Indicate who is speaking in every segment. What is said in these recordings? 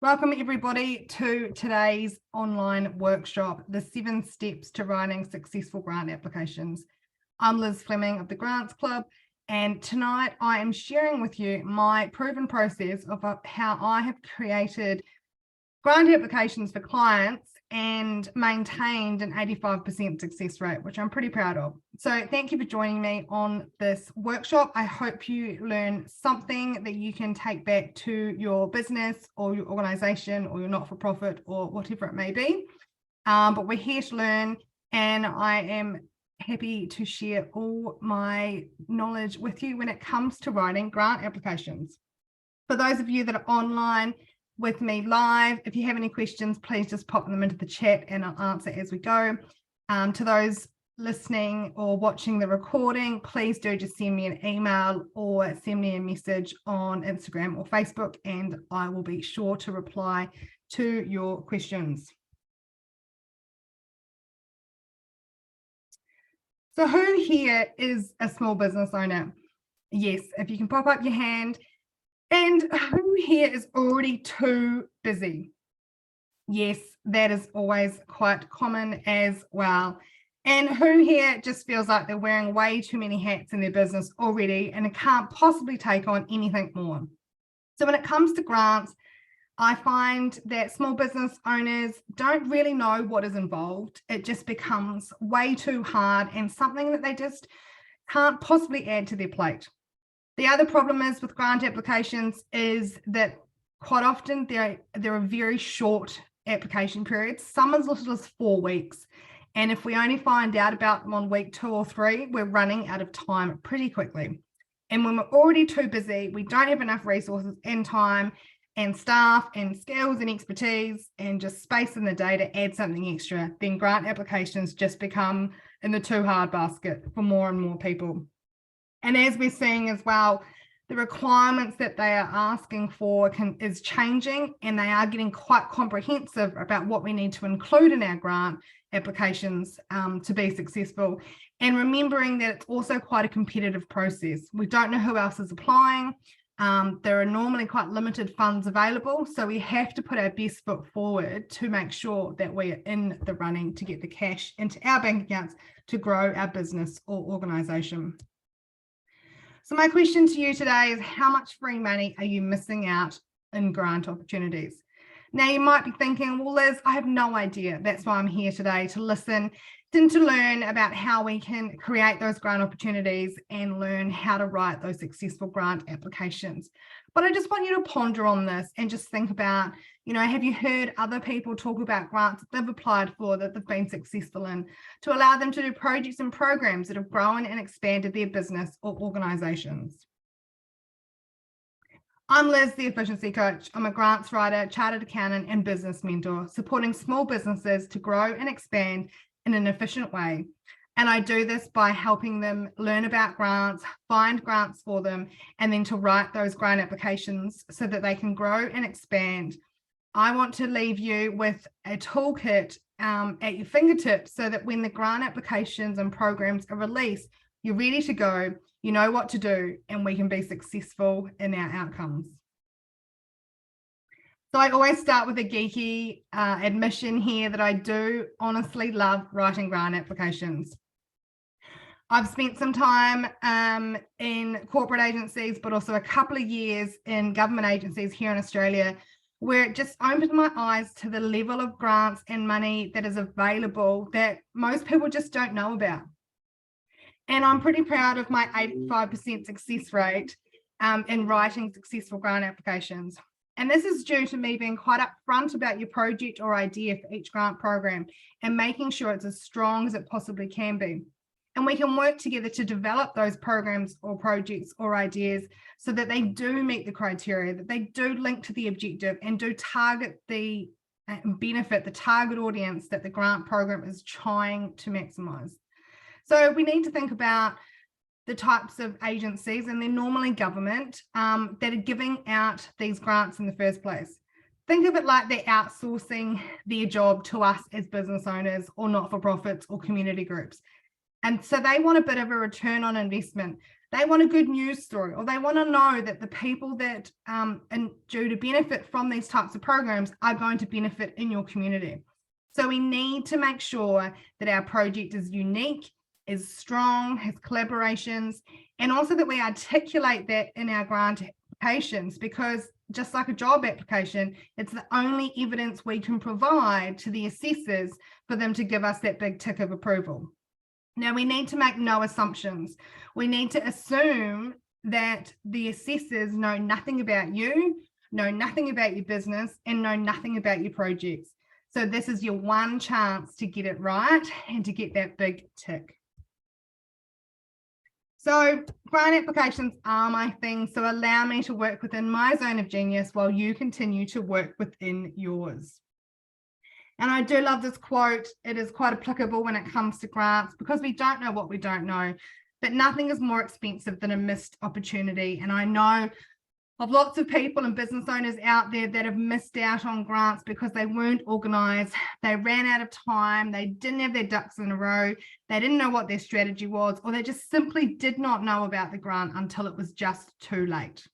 Speaker 1: Welcome everybody to today's online workshop, the 7 steps to writing successful grant applications. I'm Liz Fleming of the Grants Club, and tonight I am sharing with you my proven process of how I have created grant applications for clients and maintained an 85% success rate, which I'm pretty proud of. So thank you for joining me on this workshop. I hope you learn something that you can take back to your business or your organization or your not-for-profit or whatever it may be. But we're here to learn, and I am happy to share all my knowledge with you when it comes to writing grant applications. For those of you that are online with me live, if you have any questions, please just pop them into the chat and I'll answer as we go. To those listening or watching the recording, please do just send me an email or send me a message on Instagram or Facebook, and I will be sure to reply to your questions. So who here is a small business owner? Yes, if you can pop up your hand. And who here is already too busy? Yes, that is always quite common as well. And who here just feels like they're wearing way too many hats in their business already and can't possibly take on anything more? So when it comes to grants, I find that small business owners don't really know what is involved. It just becomes way too hard and something that they just can't possibly add to their plate. The other problem is with grant applications is that quite often there are very short application periods, some as little as 4 weeks. And if we only find out about them on week 2 or 3, we're running out of time pretty quickly. And when we're already too busy, we don't have enough resources and time and staff and skills and expertise and just space in the day to add something extra, then grant applications just become in the too hard basket for more and more people. And as we're seeing as well, the requirements that they are asking for is changing, and they are getting quite comprehensive about what we need to include in our grant applications to be successful. And remembering that it's also quite a competitive process. We don't know who else is applying. There are normally quite limited funds available, so we have to put our best foot forward to make sure that we are in the running to get the cash into our bank accounts to grow our business or organization. So my question to you today is, how much free money are you missing out in grant opportunities? Now you might be thinking, well, Liz, I have no idea. That's why I'm here today, to listen and to learn about how we can create those grant opportunities and learn how to write those successful grant applications. But I just want you to ponder on this and just think about, have you heard other people talk about grants that they've applied for, that they've been successful in, to allow them to do projects and programs that have grown and expanded their business or organizations? I'm Liz, the Efficiency Coach. I'm a grants writer, chartered accountant, and business mentor, supporting small businesses to grow and expand in an efficient way. And I do this by helping them learn about grants, find grants for them, and then to write those grant applications so that they can grow and expand. I want to leave you with a toolkit at your fingertips so that when the grant applications and programs are released, you're ready to go, you know what to do, and we can be successful in our outcomes. So I always start with a geeky admission here that I do honestly love writing grant applications. I've spent some time in corporate agencies, but also a couple of years in government agencies here in Australia, where it just opened my eyes to the level of grants and money that is available that most people just don't know about. And I'm pretty proud of my 85% success rate in writing successful grant applications. And this is due to me being quite upfront about your project or idea for each grant program and making sure it's as strong as it possibly can be. And we can work together to develop those programs or projects or ideas so that they do meet the criteria, that they do link to the objective and do target the benefit, the target audience that the grant program is trying to maximize. So we need to think about the types of agencies, and they're normally government, that are giving out these grants in the first place. Think of it like they're outsourcing their job to us as business owners or not-for-profits or community groups. And so they want a bit of a return on investment. They want a good news story, or they want to know that the people that and due to benefit from these types of programs are going to benefit in your community. So we need to make sure that our project is unique, is strong, has collaborations, and also that we articulate that in our grant applications, because just like a job application, it's the only evidence we can provide to the assessors for them to give us that big tick of approval. Now, we need to make no assumptions. We need to assume that the assessors know nothing about you, know nothing about your business, and know nothing about your projects. So this is your one chance to get it right and to get that big tick. So grant applications are my thing, so allow me to work within my zone of genius while you continue to work within yours. And I do love this quote. It is quite applicable when it comes to grants, because we don't know what we don't know, but nothing is more expensive than a missed opportunity. And I know of lots of people and business owners out there that have missed out on grants because they weren't organized, they ran out of time, they didn't have their ducks in a row, they didn't know what their strategy was, or they just simply did not know about the grant until it was just too late.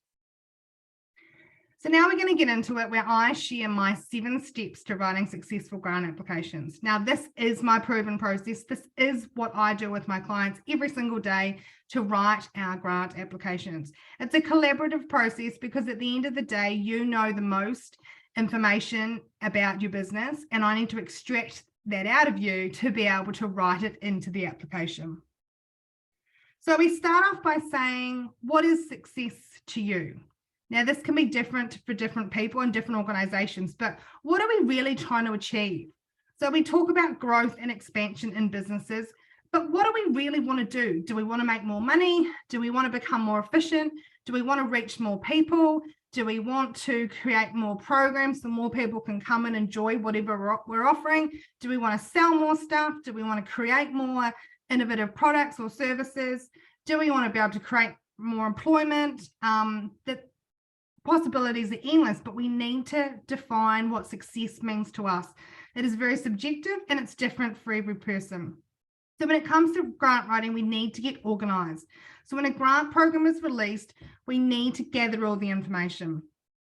Speaker 1: So now we're going to get into it, where I share my 7 steps to writing successful grant applications. Now, this is my proven process. This is what I do with my clients every single day to write our grant applications. It's a collaborative process, because at the end of the day, you know the most information about your business, and I need to extract that out of you to be able to write it into the application. So we start off by saying, what is success to you? Now, this can be different for different people and different organizations, but what are we really trying to achieve? So we talk about growth and expansion in businesses, but what do we really want to do? Do we want to make more money? Do we want to become more efficient? Do we want to reach more people? Do we want to create more programs so more people can come and enjoy whatever we're offering? Do we want to sell more stuff? Do we want to create more innovative products or services? Do we want to be able to create more employment? That possibilities are endless, but we need to define what success means to us. It is very subjective and it's different for every person. So when it comes to grant writing, we need to get organized. So when a grant program is released, we need to gather all the information.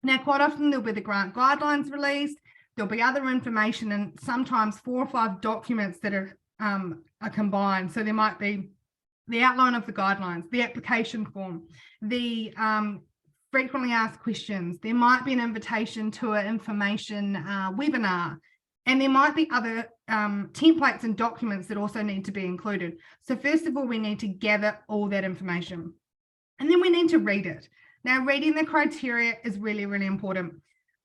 Speaker 1: Now, quite often there'll be the grant guidelines released, there'll be other information, and sometimes 4 or 5 documents that are combined. So there might be the outline of the guidelines, the application form, the frequently asked questions. There might be an invitation to an information webinar, and there might be other templates and documents that also need to be included. So first of all, we need to gather all that information, and then we need to read it. Now, reading the criteria is really, really important.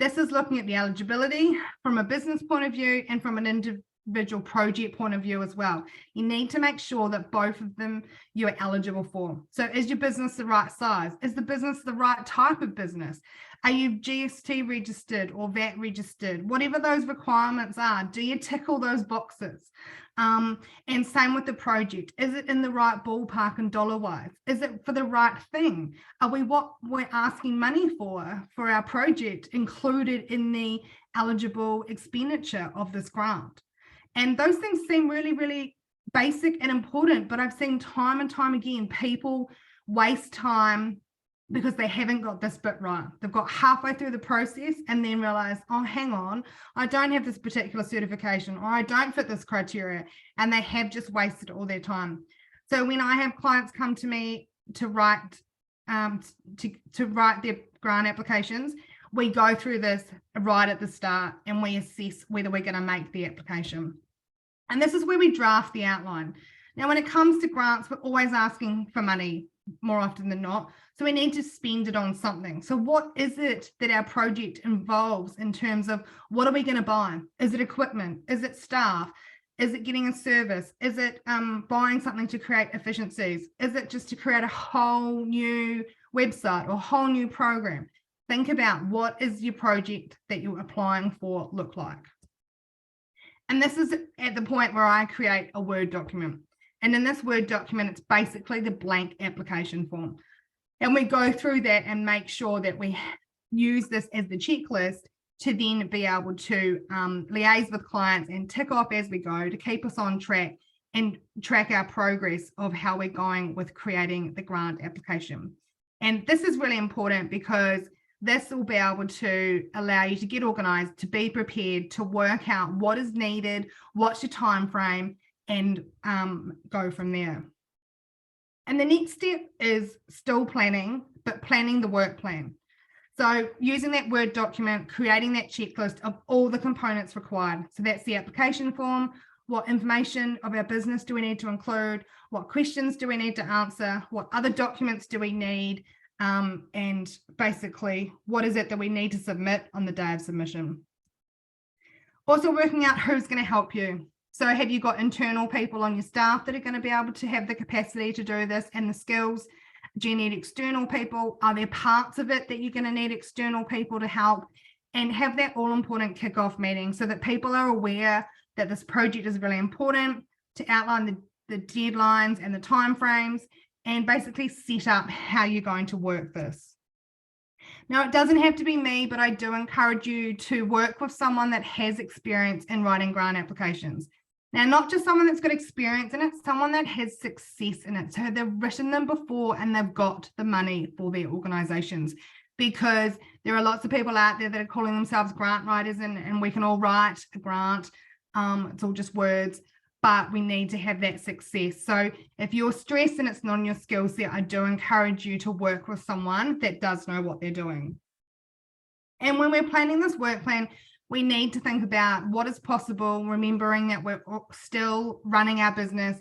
Speaker 1: This is looking at the eligibility from a business point of view and from an individual project point of view as well. You need to make sure that both of them you're eligible for. So is your business the right size? Is the business the right type of business? Are you GST registered or VAT registered? Whatever those requirements are, do you tick all those boxes? And same with the project. Is it in the right ballpark and dollar wise? Is it for the right thing? Are we what we're asking money for our project included in the eligible expenditure of this grant? And those things seem really, really basic and important, but I've seen time and time again, people waste time because they haven't got this bit right. They've got halfway through the process and then realize, oh, hang on, I don't have this particular certification, or I don't fit this criteria, and they have just wasted all their time. So when I have clients come to me to write their grant applications, we go through this right at the start and we assess whether we're going to make the application. And this is where we draft the outline. Now, when it comes to grants, we're always asking for money more often than not. So we need to spend it on something. So what is it that our project involves in terms of what are we going to buy? Is it equipment? Is it staff? Is it getting a service? Is it buying something to create efficiencies? Is it just to create a whole new website or a whole new program? Think about what is your project that you're applying for look like. And this is at the point where I create a Word document. And in this Word document, it's basically the blank application form. And we go through that and make sure that we use this as the checklist to then be able to liaise with clients and tick off as we go to keep us on track and track our progress of how we're going with creating the grant application. And this is really important because this will be able to allow you to get organized, to be prepared, to work out what is needed, what's your time frame, and go from there. And the next step is still planning, but planning the work plan. So using that Word document, creating that checklist of all the components required. So that's the application form. What information of our business do we need to include? What questions do we need to answer? What other documents do we need? And basically, what is it that we need to submit on the day of submission? Also working out who's going to help you. So have you got internal people on your staff that are going to be able to have the capacity to do this and the skills? Do you need external people? Are there parts of it that you're going to need external people to help? And have that all-important kickoff meeting so that people are aware that this project is really important, to outline the deadlines and the timeframes, and basically set up how you're going to work this. Now, it doesn't have to be me, but I do encourage you to work with someone that has experience in writing grant applications. Now, not just someone that's got experience in it, someone that has success in it. So they've written them before and they've got the money for their organizations, because there are lots of people out there that are calling themselves grant writers, and we can all write a grant. It's all just words, but we need to have that success. So if you're stressed and it's not on your skill set, I do encourage you to work with someone that does know what they're doing. And when we're planning this work plan, we need to think about what is possible, remembering that we're still running our business,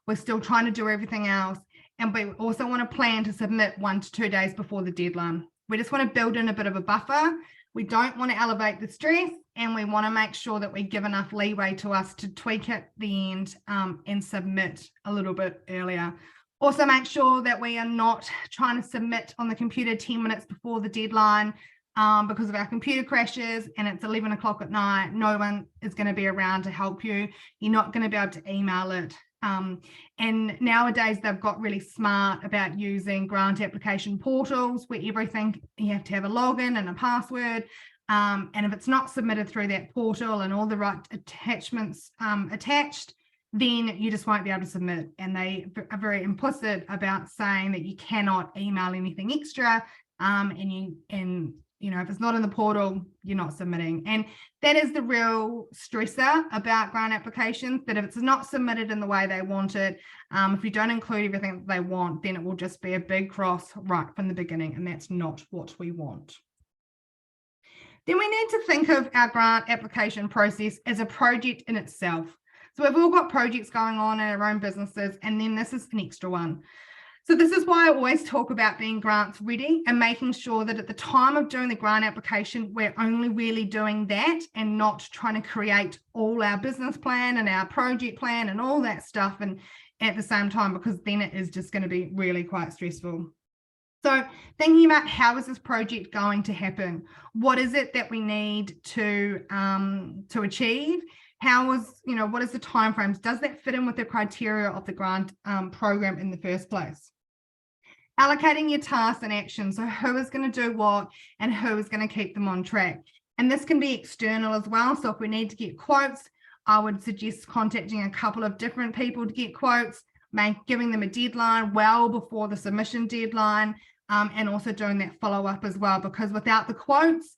Speaker 1: we're still trying to do everything else, and we also want to plan to submit 1 to 2 days before the deadline. We just want to build in a bit of a buffer. We don't want to elevate the stress, and we want to make sure that we give enough leeway to us to tweak at the end and submit a little bit earlier. Also, make sure that we are not trying to submit on the computer 10 minutes before the deadline because of our computer crashes and it's 11 o'clock at night. No one is going to be around to help you. You're not going to be able to email it. And nowadays they've got really smart about using grant application portals where everything, you have to have a login and a password. And if it's not submitted through that portal and all the right attachments attached, then you just won't be able to submit. And they are very implicit about saying that you cannot email anything extra. And you know, if it's not in the portal, you're not submitting. And that is the real stressor about grant applications, that if it's not submitted in the way they want it, if you don't include everything that they want, then it will just be a big cross right from the beginning. And that's not what we want. Then we need to think of our grant application process as a project in itself. So we've all got projects going on in our own businesses, and then this is an extra one. So this is why I always talk about being grants ready and making sure that at the time of doing the grant application, we're only really doing that and not trying to create all our business plan and our project plan and all that stuff and at the same time, because then it is just going to be really quite stressful. So thinking about how is this project going to happen? What is it that we need to achieve? What is the timeframes? Does that fit in with the criteria of the grant program in the first place? Allocating your tasks and actions. So who is going to do what and who is going to keep them on track? And this can be external as well. So if we need to get quotes, I would suggest contacting a couple of different people to get quotes, giving them a deadline well before the submission deadline, and also doing that follow-up as well, because without the quotes,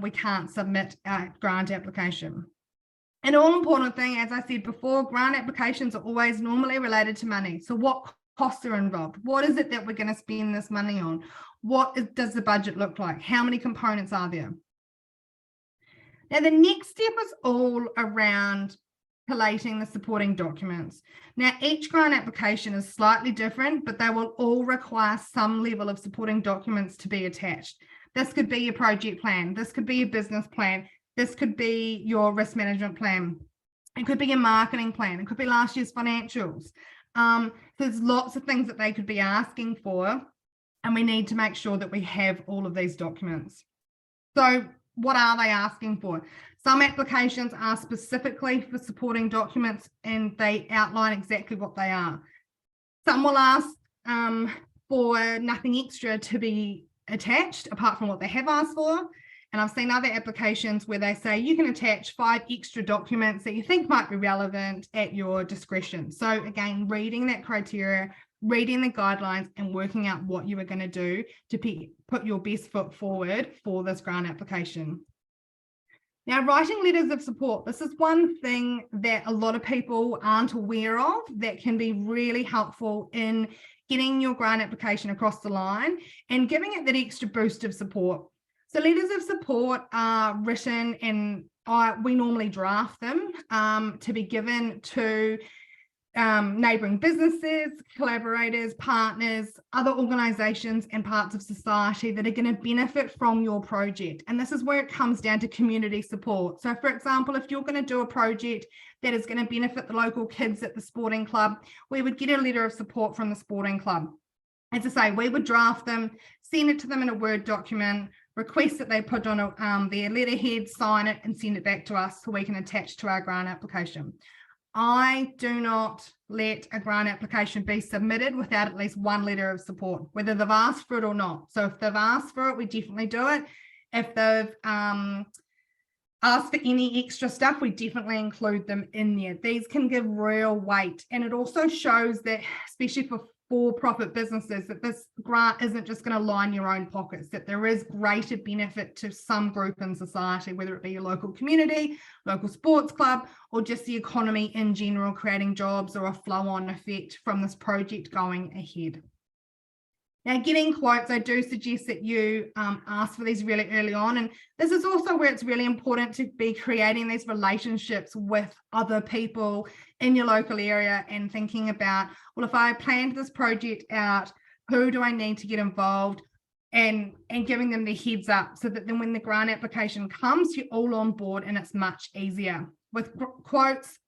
Speaker 1: we can't submit a grant application. An all-important thing, as I said before, grant applications are always normally related to money. So what costs are involved? What is it that we're going to spend this money on? Does the budget look like? How many components are there? Now, the next step is all around collating the supporting documents. Now, each grant application is slightly different, but they will all require some level of supporting documents to be attached. This could be your project plan. This could be your business plan. This could be your risk management plan. It could be your marketing plan. It could be last year's financials. There's lots of things that they could be asking for, and we need to make sure that we have all of these documents. So what are they asking for? Some applications are specifically for supporting documents and they outline exactly what they are. Some will ask for nothing extra to be attached apart from what they have asked for. And I've seen other applications where they say you can attach 5 extra documents that you think might be relevant at your discretion. So again, reading that criteria, reading the guidelines, and working out what you are going to do to put your best foot forward for this grant application. Now, writing letters of support, this is one thing that a lot of people aren't aware of that can be really helpful in getting your grant application across the line and giving it that extra boost of support. So letters of support are written, and we normally draft them to be given to neighbouring businesses, collaborators, partners, other organisations and parts of society that are going to benefit from your project. And this is where it comes down to community support. So for example, if you're going to do a project that is going to benefit the local kids at the sporting club, we would get a letter of support from the sporting club. As I say, we would draft them, send it to them in a Word document, request that they put on their letterhead, sign it, and send it back to us so we can attach to our grant application. I do not let a grant application be submitted without at least one letter of support, whether they've asked for it or not. So if they've asked for it, we definitely do it. If they've asked for any extra stuff, we definitely include them in there. These can give real weight. And it also shows that, especially for for-profit businesses, that this grant isn't just going to line your own pockets, that there is greater benefit to some group in society, whether it be your local community, local sports club, or just the economy in general, creating jobs or a flow-on effect from this project going ahead. Now, getting quotes, I do suggest that you ask for these really early on. And this is also where it's really important to be creating these relationships with other people in your local area and thinking about, well, if I planned this project out, who do I need to get involved, and giving them the heads up so that then when the grant application comes, you're all on board and it's much easier. With quotes,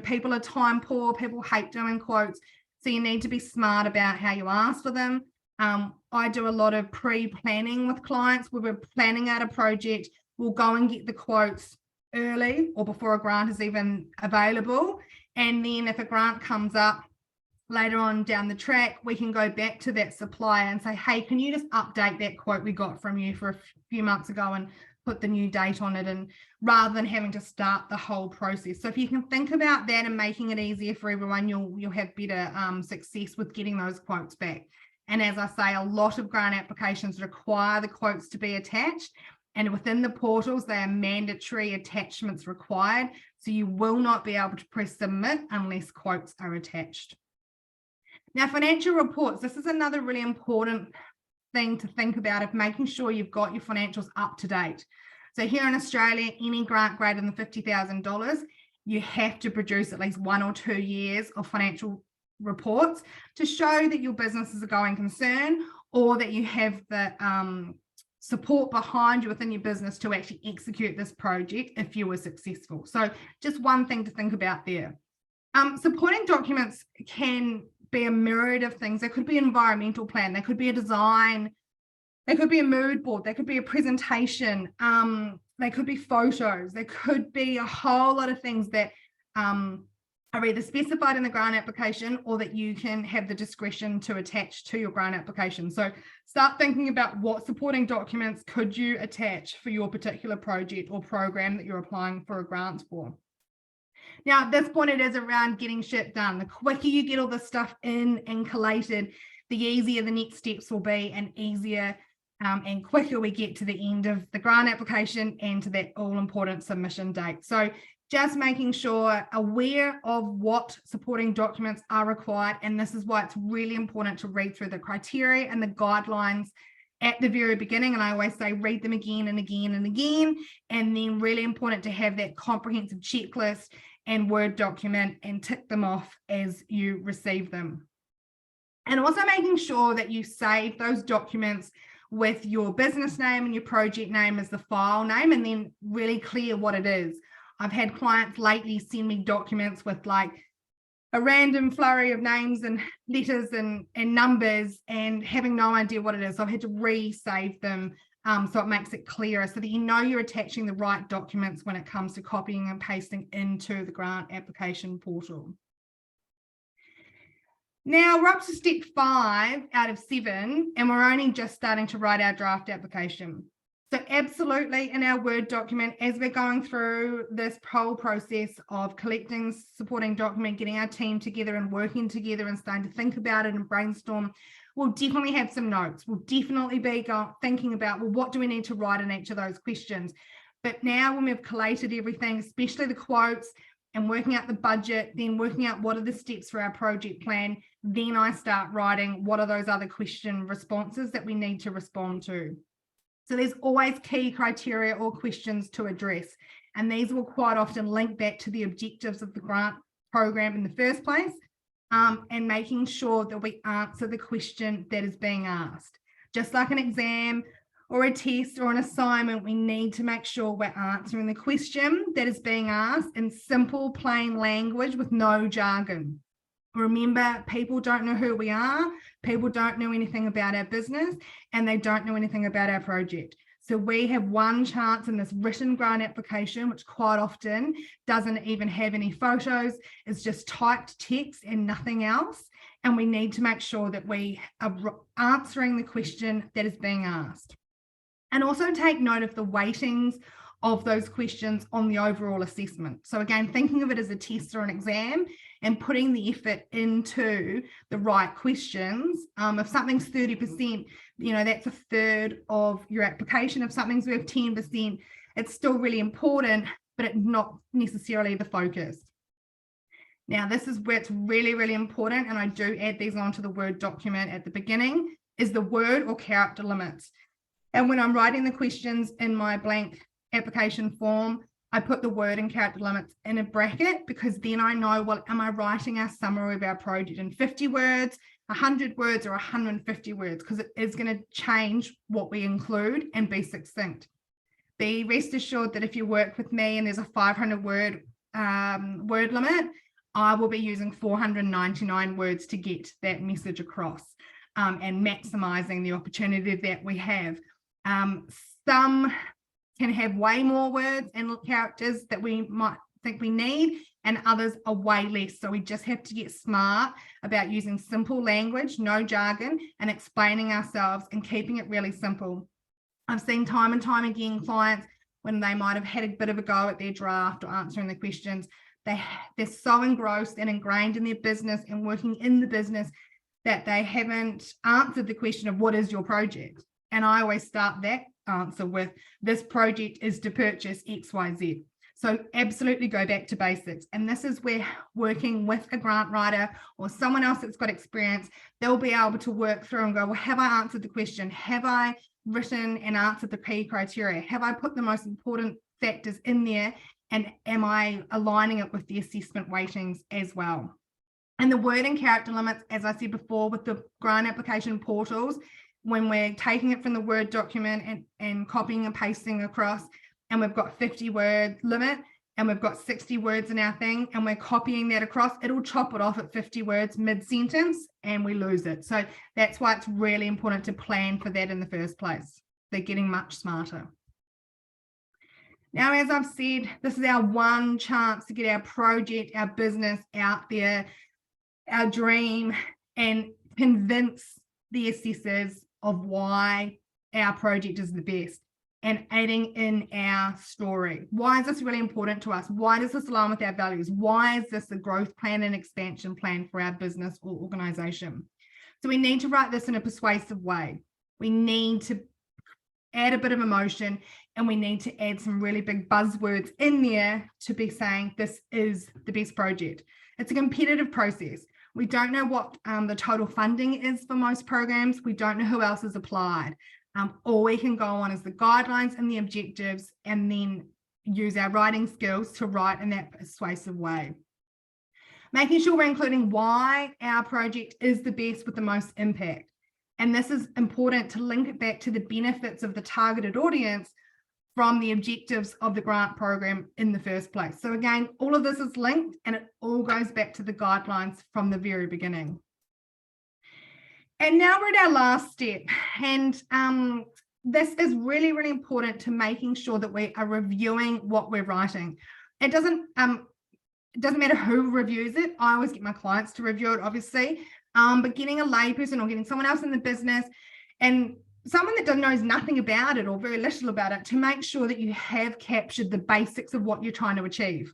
Speaker 1: people are time poor, people hate doing quotes. So you need to be smart about how you ask for them. I do a lot of pre-planning with clients where we're planning out a project. We'll go and get the quotes early or before a grant is even available. And then if a grant comes up later on down the track, we can go back to that supplier and say, hey, can you just update that quote we got from you for a few months ago and put the new date on it, and rather than having to start the whole process. So if you can think about that and making it easier for everyone, you'll have better success with getting those quotes back. And as I say, a lot of grant applications require the quotes to be attached, and within the portals, they are mandatory attachments required. So you will not be able to press submit unless quotes are attached. Now, financial reports, this is another really important thing to think about, of making sure you've got your financials up to date. So here in Australia, any grant greater than $50,000, you have to produce at least 1 or 2 years of financial reports to show that your business is a going concern, or that you have the support behind you within your business to actually execute this project if you were successful. So just one thing to think about there. Supporting documents can be a myriad of things. There could be an environmental plan, there could be a design, there could be a mood board, there could be a presentation, there could be photos, there could be a whole lot of things that are either specified in the grant application or that you can have the discretion to attach to your grant application. So start thinking about what supporting documents could you attach for your particular project or program that you're applying for a grant for. Now, at this point, it is around getting shit done. The quicker you get all this stuff in and collated, the easier the next steps will be, and easier and quicker we get to the end of the grant application and to that all-important submission date. So just making sure, aware of what supporting documents are required. And this is why it's really important to read through the criteria and the guidelines at the very beginning. And I always say, read them again and again and again. And then really important to have that comprehensive checklist and Word document and tick them off as you receive them. And also making sure that you save those documents with your business name and your project name as the file name, and then really clear what it is. I've had clients lately send me documents with like a random flurry of names and letters and numbers, and having no idea what it is. So I've had to re-save them so it makes it clearer, so that you know you're attaching the right documents when it comes to copying and pasting into the grant application portal. Now we're up to step 5 out of 7, and we're only just starting to write our draft application. So absolutely, in our Word document, as we're going through this whole process of collecting, supporting document, getting our team together and working together and starting to think about it and brainstorm, we'll definitely have some notes. We'll definitely be thinking about, well, what do we need to write in each of those questions? But now when we've collated everything, especially the quotes, and working out the budget, then working out what are the steps for our project plan, then I start writing what are those other question responses that we need to respond to. So there's always key criteria or questions to address, and these will quite often link back to the objectives of the grant program in the first place, and making sure that we answer the question that is being asked. Just like an exam or a test or an assignment, we need to make sure we're answering the question that is being asked in simple, plain language with no jargon. Remember, people don't know who we are, people don't know anything about our business, and they don't know anything about our project. So we have one chance in this written grant application, which quite often doesn't even have any photos, it's just typed text and nothing else. And we need to make sure that we are answering the question that is being asked. And also take note of the weightings of those questions on the overall assessment. So again, thinking of it as a test or an exam and putting the effort into the right questions. If something's 30%, that's a third of your application. If something's worth 10%, it's still really important, but it's not necessarily the focus. Now, this is where it's really, really important, and I do add these onto the Word document at the beginning, is the word or character limits. And when I'm writing the questions in my blank application form, I put the word and character limits in a bracket, because then I know, well, am I writing our summary of our project in 50 words, 100 words, or 150 words? Because it is going to change what we include and be succinct. Be rest assured that if you work with me and there's a 500 word word limit, I will be using 499 words to get that message across, and maximizing the opportunity that we have. Some can have way more words and characters that we might think we need, and others are way less. So we just have to get smart about using simple language, no jargon, and explaining ourselves and keeping it really simple. I've seen time and time again clients, when they might have had a bit of a go at their draft or answering the questions, they're so engrossed and ingrained in their business and working in the business that they haven't answered the question of what is your project. And I always start that answer with, this project is to purchase XYZ. So absolutely go back to basics. And this is where working with a grant writer or someone else that's got experience, they'll be able to work through and go, well, have I answered the question? Have I written and answered the key criteria? Have I put the most important factors in there? And am I aligning it with the assessment weightings as well? And the word and character limits, as I said before, with the grant application portals, when we're taking it from the Word document and copying and pasting across, and we've got 50 word limit and we've got 60 words in our thing, and we're copying that across, it'll chop it off at 50 words mid-sentence and we lose it. So that's why it's really important to plan for that in the first place. They're getting much smarter. Now, as I've said, this is our one chance to get our project, our business out there, our dream, and convince the assessors of why our project is the best, and adding in our story. Why is this really important to us? Why does this align with our values? Why is this a growth plan and expansion plan for our business or organization? So we need to write this in a persuasive way. We need to add a bit of emotion, and we need to add some really big buzzwords in there to be saying this is the best project. It's a competitive process. We don't know what the total funding is for most programs. We don't know who else has applied. All we can go on is the guidelines and the objectives, and then use our writing skills to write in that persuasive way. Making sure we're including why our project is the best with the most impact. And this is important to link it back to the benefits of the targeted audience from the objectives of the grant program in the first place. So again, all of this is linked, and it all goes back to the guidelines from the very beginning. And now we're at our last step. And this is really, really important to making sure that we are reviewing what we're writing. It doesn't matter who reviews it. I always get my clients to review it, obviously. But getting a layperson or getting someone else in the business and someone that knows nothing about it or very little about it, to make sure that you have captured the basics of what you're trying to achieve.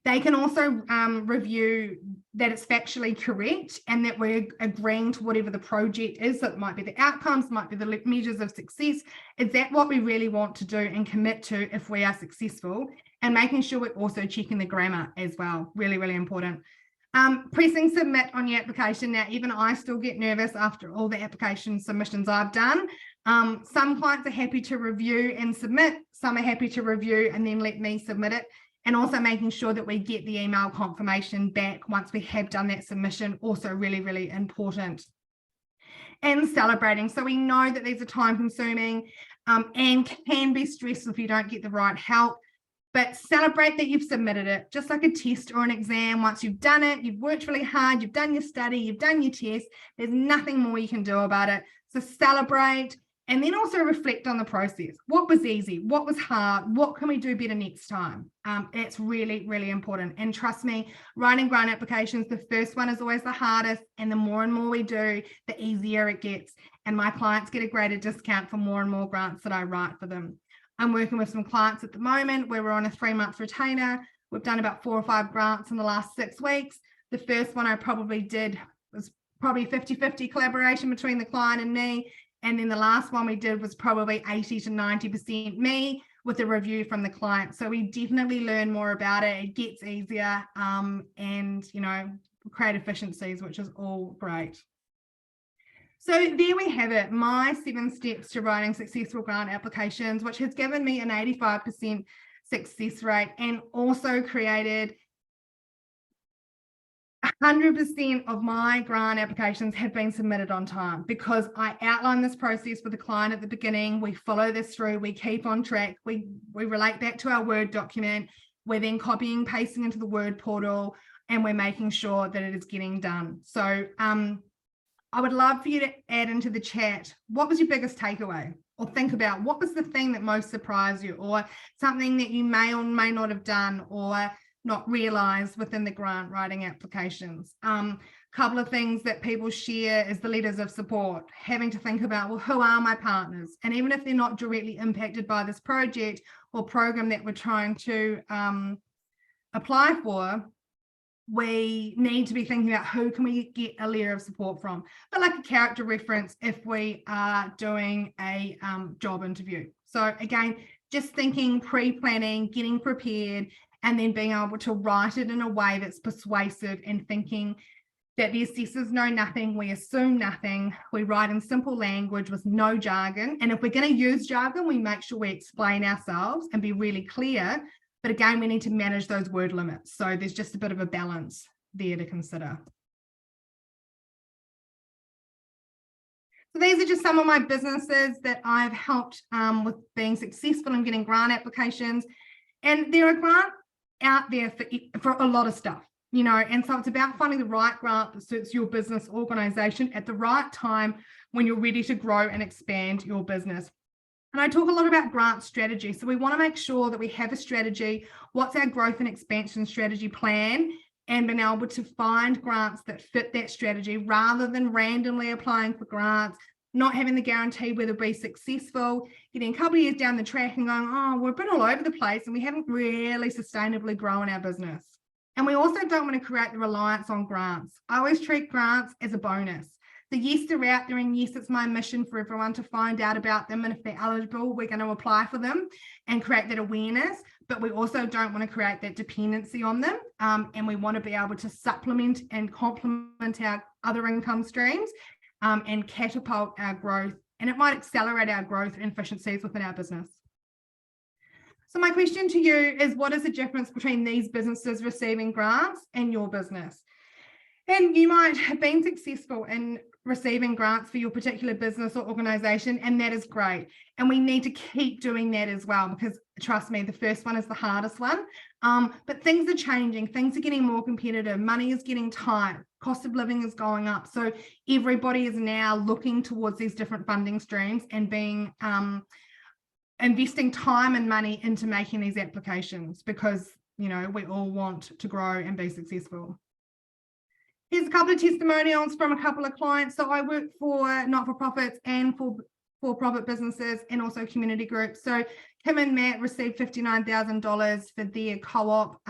Speaker 1: They can also review that it's factually correct and that we're agreeing to whatever the project is. So it might be the outcomes, might be the measures of success. Is that what we really want to do and commit to if we are successful? And making sure we're also checking the grammar as well. Really, really important. Pressing submit on your application. Now, even I still get nervous after all the application submissions I've done. Some clients are happy to review and submit. Some are happy to review and then let me submit it. And also making sure that we get the email confirmation back once we have done that submission, also really, really important. And celebrating. So we know that these are time consuming and can be stressful if you don't get the right help. But celebrate that you've submitted it, just like a test or an exam. Once you've done it, you've worked really hard, you've done your study, you've done your test, there's nothing more you can do about it. So celebrate, and then also reflect on the process. What was easy? What was hard? What can we do better next time? It's really, really important. And trust me, writing grant applications, the first one is always the hardest, and the more and more we do, the easier it gets. And my clients get a greater discount for more and more grants that I write for them. I'm working with some clients at the moment where we're on a 3-month retainer. We've done about 4 or 5 grants in the last 6 weeks. The first one I probably did was probably 50-50 collaboration between the client and me. And then the last one we did was probably 80 to 90% me with a review from the client. So we definitely learn more about it. It gets easier and, you know, create efficiencies, which is all great. So there we have it, my 7 steps to writing successful grant applications, which has given me an 85% success rate and also created 100% of my grant applications have been submitted on time because I outline this process with the client at the beginning. We follow this through, we keep on track, we relate back to our Word document. We're then copying, pasting into the Word portal, and we're making sure that it is getting done. So I would love for you to add into the chat, what was your biggest takeaway? Or think about what was the thing that most surprised you, or something that you may or may not have done or not realized within the grant writing applications. Couple of things that people share is the letters of support, having to think about, well, who are my partners? And even if they're not directly impacted by this project or program that we're trying to apply for, we need to be thinking about who can we get a letter of support from, but like a character reference if we are doing a job interview. So again, just thinking, pre-planning, getting prepared, and then being able to write it in a way that's persuasive and thinking that the assessors know nothing, we assume nothing, we write in simple language with no jargon. And if we're going to use jargon, we make sure we explain ourselves and be really clear. But again, we need to manage those word limits. So there's just a bit of a balance there to consider. So these are just some of my businesses that I've helped with being successful in getting grant applications. And there are grants out there for a lot of stuff, you know, and so it's about finding the right grant that suits your business organization at the right time when you're ready to grow and expand your business. And I talk a lot about grant strategy. So we want to make sure that we have a strategy. What's our growth and expansion strategy plan? And being able to find grants that fit that strategy rather than randomly applying for grants, not having the guarantee whether we'll be successful, getting a couple of years down the track and going, oh, we're a bit all over the place and we haven't really sustainably grown our business. And we also don't want to create the reliance on grants. I always treat grants as a bonus. So yes, they're out there, and yes, it's my mission for everyone to find out about them. And if they're eligible, we're going to apply for them and create that awareness. But we also don't want to create that dependency on them. And we want to be able to supplement and complement our other income streams and catapult our growth. And it might accelerate our growth and efficiencies within our business. So my question to you is, what is the difference between these businesses receiving grants and your business? And you might have been successful in receiving grants for your particular business or organization, and that is great. And we need to keep doing that as well, because trust me, the first one is the hardest one. But things are changing, things are getting more competitive, money is getting tight, cost of living is going up. So everybody is now looking towards these different funding streams and being investing time and money into making these applications, because, you know, we all want to grow and be successful. Here's a couple of testimonials from a couple of clients. So I work for not-for-profits and for-profit businesses and also community groups. So Kim and Matt received $59,000 for their co-op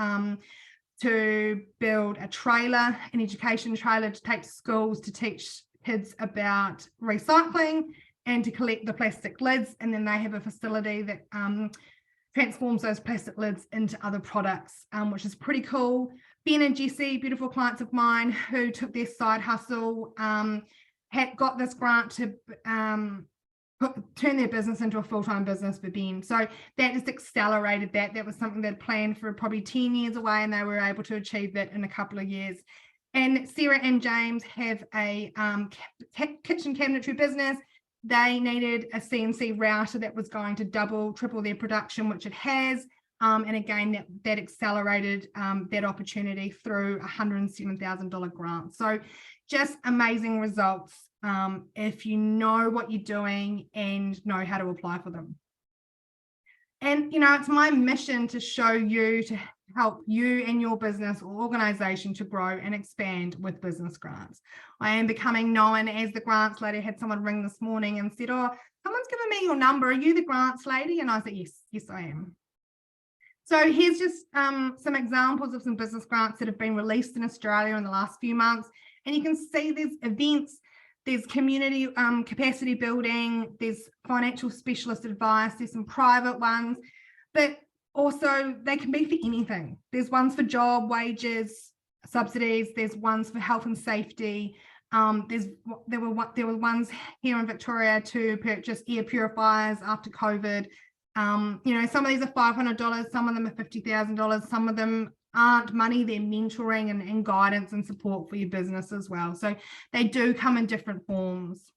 Speaker 1: to build a trailer, an education trailer to take to schools to teach kids about recycling and to collect the plastic lids. And then they have a facility that transforms those plastic lids into other products, which is pretty cool. Ben and Jessie, beautiful clients of mine who took their side hustle, had got this grant to turn their business into a full-time business for Ben. So that just accelerated that. That was something they'd planned for probably 10 years away, and they were able to achieve that in a couple of years. And Sarah and James have a kitchen cabinetry business. They needed a CNC router that was going to double, triple their production, which it has. And again, that accelerated that opportunity through a $107,000 grant. So just amazing results if you know what you're doing and know how to apply for them. And, you know, it's my mission to show you, to help you and your business or organization to grow and expand with business grants. I am becoming known as the grants lady. I had someone ring this morning and said, oh, someone's given me your number. Are you the grants lady? And I said, yes, I am. So here's just some examples of some business grants that have been released in Australia in the last few months. And you can see there's events, there's community capacity building, there's financial specialist advice, there's some private ones, but also they can be for anything. There's ones for job, wages, subsidies, there's ones for health and safety. There were ones here in Victoria to purchase air purifiers after COVID. You know, some of these are $500, some of them are $50,000, some of them aren't money, they're mentoring and guidance and support for your business as well. So they do come in different forms.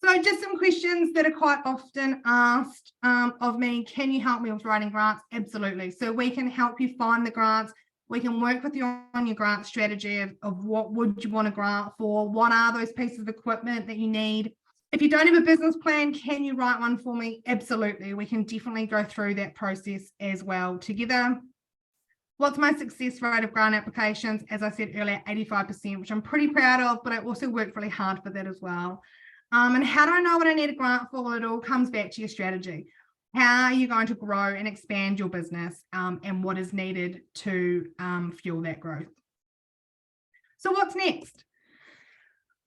Speaker 1: So just some questions that are quite often asked of me. Can you help me with writing grants? Absolutely. So we can help you find the grants. We can work with you on your grant strategy of what would you want a grant for? What are those pieces of equipment that you need? If you don't have a business plan, can you write one for me? Absolutely. We can definitely go through that process as well together. What's my success rate of grant applications? As I said earlier, 85%, which I'm pretty proud of, but I also work really hard for that as well. And how do I know what I need a grant for? Well, it all comes back to your strategy. How are you going to grow and expand your business and what is needed to fuel that growth? So what's next?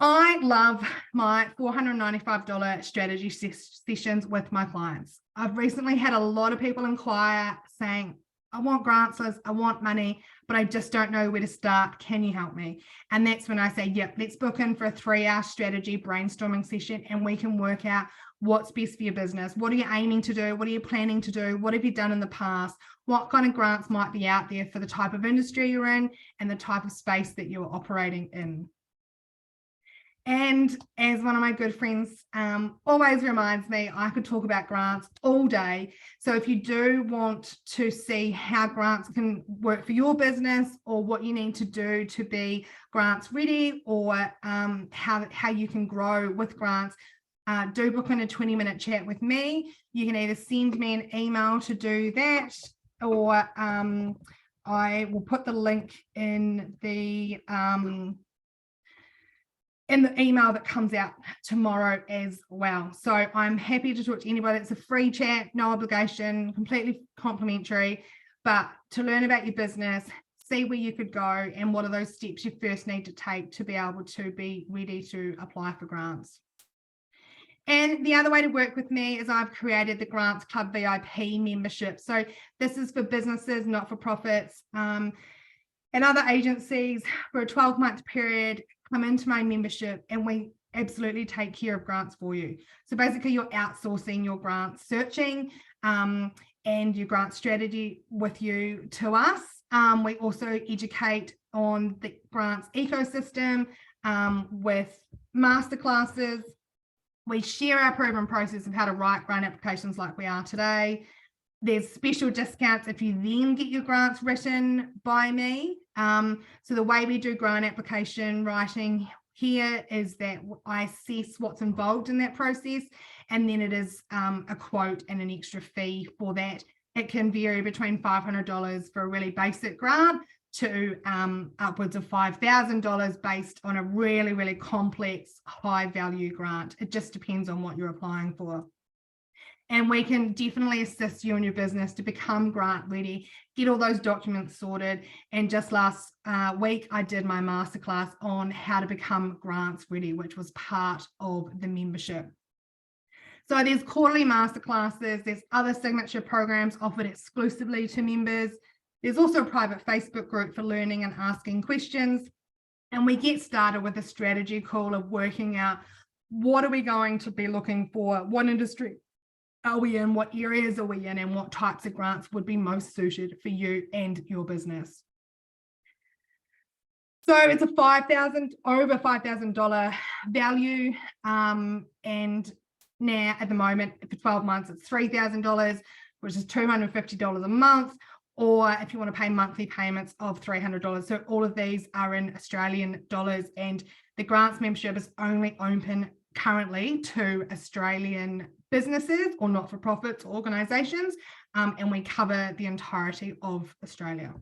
Speaker 1: I love my $495 strategy sessions with my clients. I've recently had a lot of people inquire saying, I want grants, Liz, I want money, but I just don't know where to start. Can you help me? And that's when I say, yep, let's book in for a 3-hour strategy brainstorming session and we can work out what's best for your business. What are you aiming to do? What are you planning to do? What have you done in the past? What kind of grants might be out there for the type of industry you're in and the type of space that you're operating in? And as one of my good friends always reminds me, I could talk about grants all day. So if you do want to see how grants can work for your business or what you need to do to be grants ready or how you can grow with grants, do book in a 20-minute chat with me. You can either send me an email to do that or I will put the link in the email that comes out tomorrow as well. So I'm happy to talk to anybody. It's a free chat, no obligation, completely complimentary, but to learn about your business, see where you could go and what are those steps you first need to take to be able to be ready to apply for grants. And the other way to work with me is I've created the Grants Club VIP membership. So this is for businesses, not-for-profits, and other agencies for a 12-month period. Come into my membership and we absolutely take care of grants for you. So basically you're outsourcing your grant searching and your grant strategy with you to us. We also educate on the grants ecosystem with masterclasses. We share our proven process of how to write grant applications like we are today. There's special discounts if you then get your grants written by me. So the way we do grant application writing here is that I assess what's involved in that process, and then it is a quote and an extra fee for that. It can vary between $500 for a really basic grant to upwards of $5,000 based on a really, really complex, high value grant. It just depends on what you're applying for. And we can definitely assist you in your business to become grant ready, get all those documents sorted. And just last week, I did my masterclass on how to become grants ready, which was part of the membership. So there's quarterly masterclasses, there's other signature programs offered exclusively to members. There's also a private Facebook group for learning and asking questions. And we get started with a strategy call of working out what are we going to be looking for, what industry are we in, what areas are we in, and what types of grants would be most suited for you and your business. So it's a over $5,000 value, and now at the moment for 12 months it's $3,000, which is $250 a month, or if you want to pay monthly payments of $300. So all of these are in Australian dollars, and the grants membership is only open currently to Australian businesses or not-for-profits organisations, and we cover the entirety of Australia.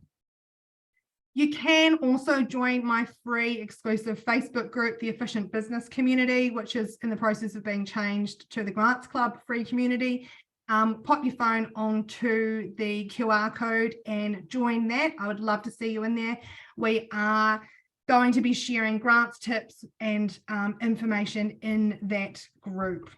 Speaker 1: You can also join my free exclusive Facebook group, the Efficient Business Community, which is in the process of being changed to the Grants Club free community. Pop your phone onto the QR code and join that. I would love to see you in there. We are going to be sharing grants tips and information in that group.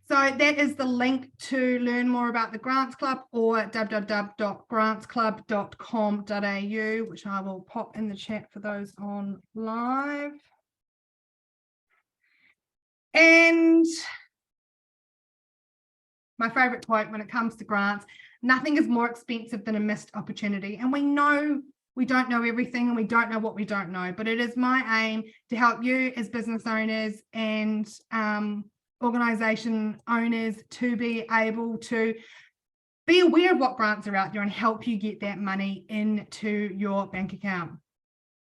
Speaker 1: So that is the link to learn more about the Grants Club, or www.grantsclub.com.au, which I will pop in the chat for those on live. And my favorite quote when it comes to grants: nothing is more expensive than a missed opportunity. And we know we don't know everything, and we don't know what we don't know, but it is my aim to help you as business owners and organisation owners to be able to be aware of what grants are out there and help you get that money into your bank account.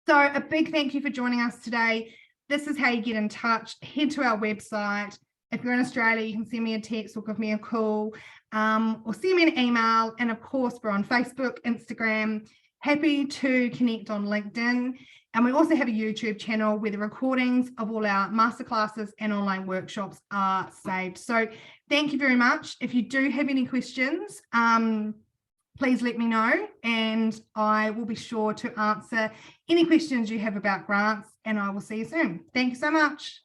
Speaker 1: So a big thank you for joining us today. This is how you get in touch. Head to our website. If you're in Australia, you can send me a text or give me a call, or send me an email. And of course, we're on Facebook, Instagram. Happy to connect on LinkedIn. And we also have a YouTube channel where the recordings of all our masterclasses and online workshops are saved. So thank you very much. If you do have any questions, please let me know, and I will be sure to answer any questions you have about grants, and I will see you soon. Thank you so much.